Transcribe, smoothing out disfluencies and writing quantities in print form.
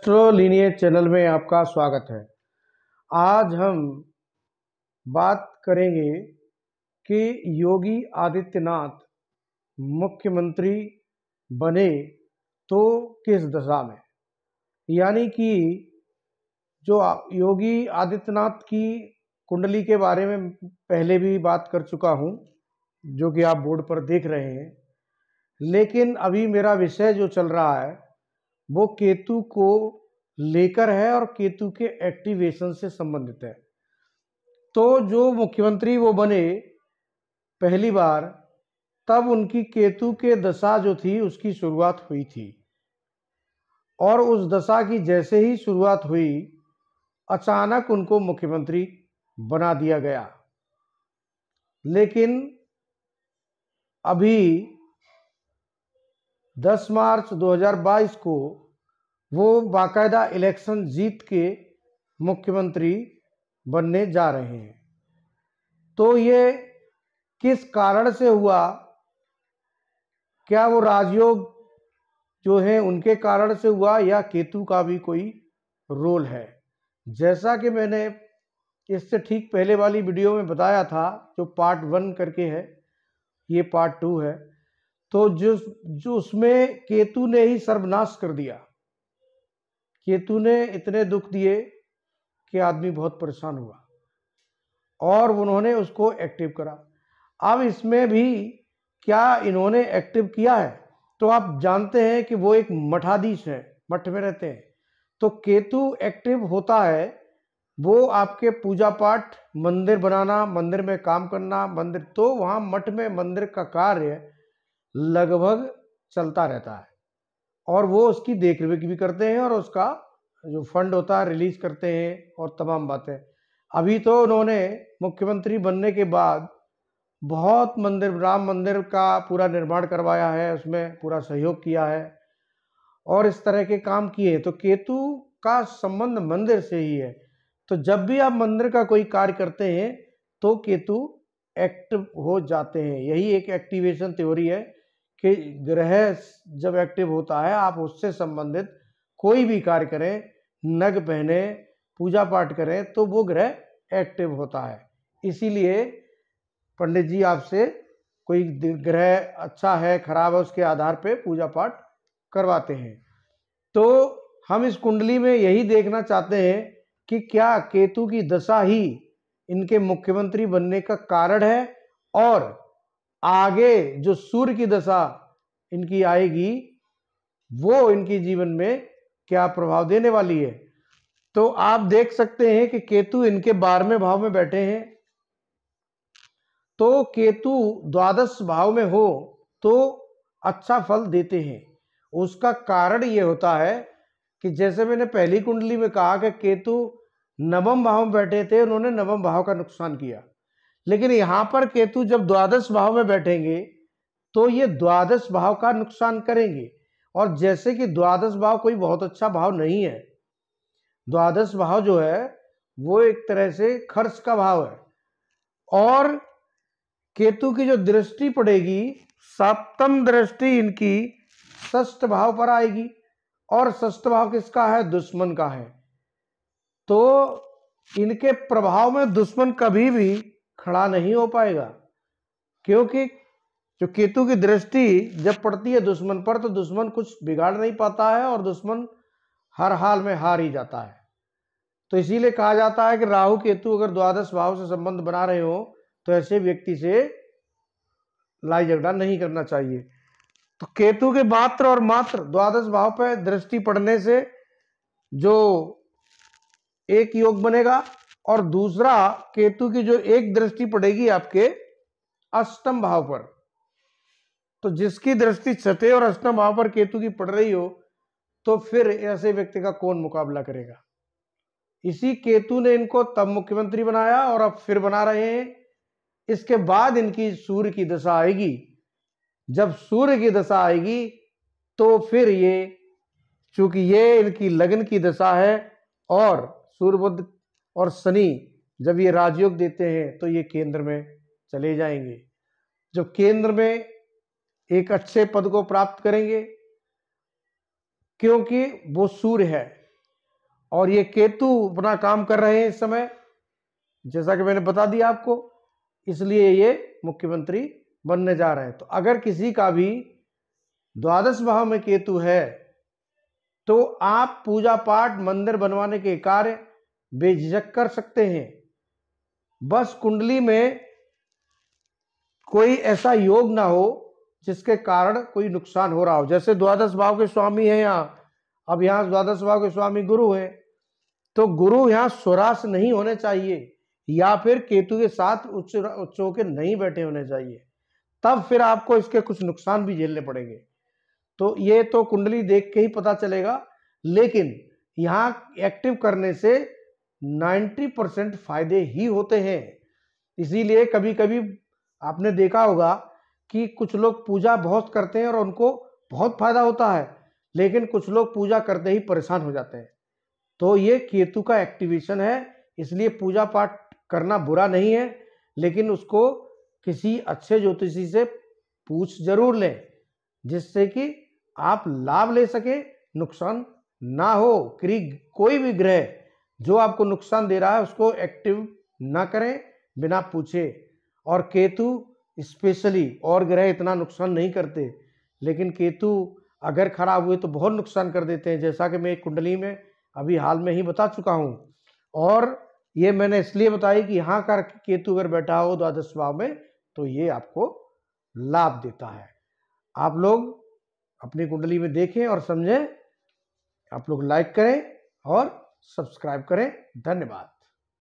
एस्ट्रोलिनियर channel में आपका स्वागत है। आज हम बात करेंगे कि योगी आदित्यनाथ मुख्यमंत्री बने तो किस दशा में, यानी कि जो योगी आदित्यनाथ की कुंडली के बारे में पहले भी बात कर चुका हूं, जो कि आप बोर्ड पर देख रहे हैं। लेकिन अभी मेरा विषय जो चल रहा है वो केतु को लेकर है और केतु के एक्टिवेशन से संबंधित है। तो जो मुख्यमंत्री वो बने पहली बार, तब उनकी केतु के दशा जो थी उसकी शुरुआत हुई थी, और उस दशा की जैसे ही शुरुआत हुई अचानक उनको मुख्यमंत्री बना दिया गया। लेकिन अभी 10 मार्च 2022 को वो बाकायदा इलेक्शन जीत के मुख्यमंत्री बनने जा रहे हैं। तो ये किस कारण से हुआ? क्या वो राजयोग जो है उनके कारण से हुआ या केतु का भी कोई रोल है? जैसा कि मैंने इससे ठीक पहले वाली वीडियो में बताया था, जो पार्ट 1 करके है, ये पार्ट 2 है। तो जो उसमें केतु ने ही सर्वनाश कर दिया। केतु ने इतने दुख दिए कि आदमी बहुत परेशान हुआ और उन्होंने उसको एक्टिव करा। अब इसमें भी क्या इन्होंने एक्टिव किया है? तो आप जानते हैं कि वो एक मठाधीश है, मठ में रहते हैं। तो केतु एक्टिव होता है वो आपके पूजा पाठ, मंदिर बनाना, मंदिर में काम करना, मंदिर, तो वहाँ मठ में मंदिर का कार्य लगभग चलता रहता है और वो उसकी देख रेख भी करते हैं और उसका जो फंड होता है रिलीज करते हैं और तमाम बातें। अभी तो उन्होंने मुख्यमंत्री बनने के बाद बहुत मंदिर, राम मंदिर का पूरा निर्माण करवाया है, उसमें पूरा सहयोग किया है और इस तरह के काम किए। तो केतु का संबंध मंदिर से ही है। तो जब भी आप मंदिर का कोई कार्य करते हैं तो केतु एक्टिव हो जाते हैं। यही एक एक्टिवेशन थ्योरी है कि ग्रह जब एक्टिव होता है, आप उससे संबंधित कोई भी कार्य करें, नग पहने, पूजा पाठ करें, तो वो ग्रह एक्टिव होता है। इसीलिए पंडित जी आपसे कोई ग्रह अच्छा है खराब है उसके आधार पे पूजा पाठ करवाते हैं। तो हम इस कुंडली में यही देखना चाहते हैं कि क्या केतु की दशा ही इनके मुख्यमंत्री बनने का कारण है, और आगे जो सूर्य की दशा इनकी आएगी वो इनकी जीवन में क्या प्रभाव देने वाली है। तो आप देख सकते हैं कि केतु इनके 12वें भाव में बैठे हैं। तो केतु द्वादश भाव में हो तो अच्छा फल देते हैं। उसका कारण ये होता है कि जैसे मैंने पहली कुंडली में कहा कि केतु नवम भाव में बैठे थे, उन्होंने नवम भाव का नुकसान किया। लेकिन यहां पर केतु जब द्वादश भाव में बैठेंगे तो ये द्वादश भाव का नुकसान करेंगे। और जैसे कि द्वादश भाव कोई बहुत अच्छा भाव नहीं है, द्वादश भाव जो है वो एक तरह से खर्च का भाव है, और केतु की जो दृष्टि पड़ेगी, सप्तम दृष्टि इनकी षष्ठ भाव पर आएगी, और षष्ठ भाव किसका है? दुश्मन का है। तो इनके प्रभाव में दुश्मन कभी भी खड़ा नहीं हो पाएगा, क्योंकि जो केतु की दृष्टि जब पड़ती है दुश्मन पर तो दुश्मन कुछ बिगाड़ नहीं पाता है और दुश्मन हर हाल में हार ही जाता है। तो इसीलिए कहा जाता है कि राहु केतु अगर द्वादश भाव से संबंध बना रहे हो तो ऐसे व्यक्ति से लड़ाई झगड़ा नहीं करना चाहिए। तो केतु के मात्र और मात्र द्वादश भाव पर दृष्टि पड़ने से जो एक योग बनेगा, और दूसरा केतु की जो एक दृष्टि पड़ेगी आपके अष्टम भाव पर, तो जिसकी दृष्टि छठे और अष्टम भाव पर केतु की पड़ रही हो तो फिर ऐसे व्यक्ति का कौन मुकाबला करेगा। इसी केतु ने इनको तब मुख्यमंत्री बनाया और अब फिर बना रहे हैं। इसके बाद इनकी सूर्य की दशा आएगी। जब सूर्य की दशा आएगी तो फिर ये, चूंकि ये इनकी लगन की दशा है और सूर्य बुध और शनि जब ये राजयोग देते हैं तो ये केंद्र में चले जाएंगे। जब केंद्र में एक अच्छे पद को प्राप्त करेंगे, क्योंकि वो सूर्य है, और ये केतु अपना काम कर रहे हैं इस समय, जैसा कि मैंने बता दिया आपको, इसलिए ये मुख्यमंत्री बनने जा रहे हैं। तो अगर किसी का भी द्वादश भाव में केतु है तो आप पूजा पाठ मंदिर बनवाने के कार्य बेझिझक कर सकते हैं। बस कुंडली में कोई ऐसा योग ना हो जिसके कारण कोई नुकसान हो रहा हो। जैसे द्वादश भाव के स्वामी है यहाँ, अब यहाँ द्वादश भाव के स्वामी गुरु है, तो गुरु यहाँ स्वरास नहीं होने चाहिए या फिर केतु के साथ उच्च होकर नहीं बैठे होने चाहिए, तब फिर आपको इसके कुछ नुकसान भी झेलने पड़ेंगे। तो ये तो कुंडली देख के ही पता चलेगा, लेकिन यहाँ एक्टिव करने से 90% फायदे ही होते हैं। इसीलिए कभी कभी आपने देखा होगा कि कुछ लोग पूजा बहुत करते हैं और उनको बहुत फायदा होता है, लेकिन कुछ लोग पूजा करते ही परेशान हो जाते हैं। तो ये केतु का एक्टिवेशन है, इसलिए पूजा पाठ करना बुरा नहीं है, लेकिन उसको किसी अच्छे ज्योतिषी से पूछ जरूर लें, जिससे कि आप लाभ ले सके, नुकसान ना हो। कोई भी ग्रह जो आपको नुकसान दे रहा है उसको एक्टिव ना करें बिना पूछे। और केतु स्पेशली, और ग्रह इतना नुकसान नहीं करते, लेकिन केतु अगर खराब हुए तो बहुत नुकसान कर देते हैं, जैसा कि मैं कुंडली में अभी हाल में ही बता चुका हूं। और ये मैंने इसलिए बताई कि यहाँ का केतु अगर बैठा हो द्वादश भाव में तो ये आपको लाभ देता है। आप लोग अपनी कुंडली में देखें और समझें। आप लोग लाइक करें और सब्सक्राइब करें। धन्यवाद।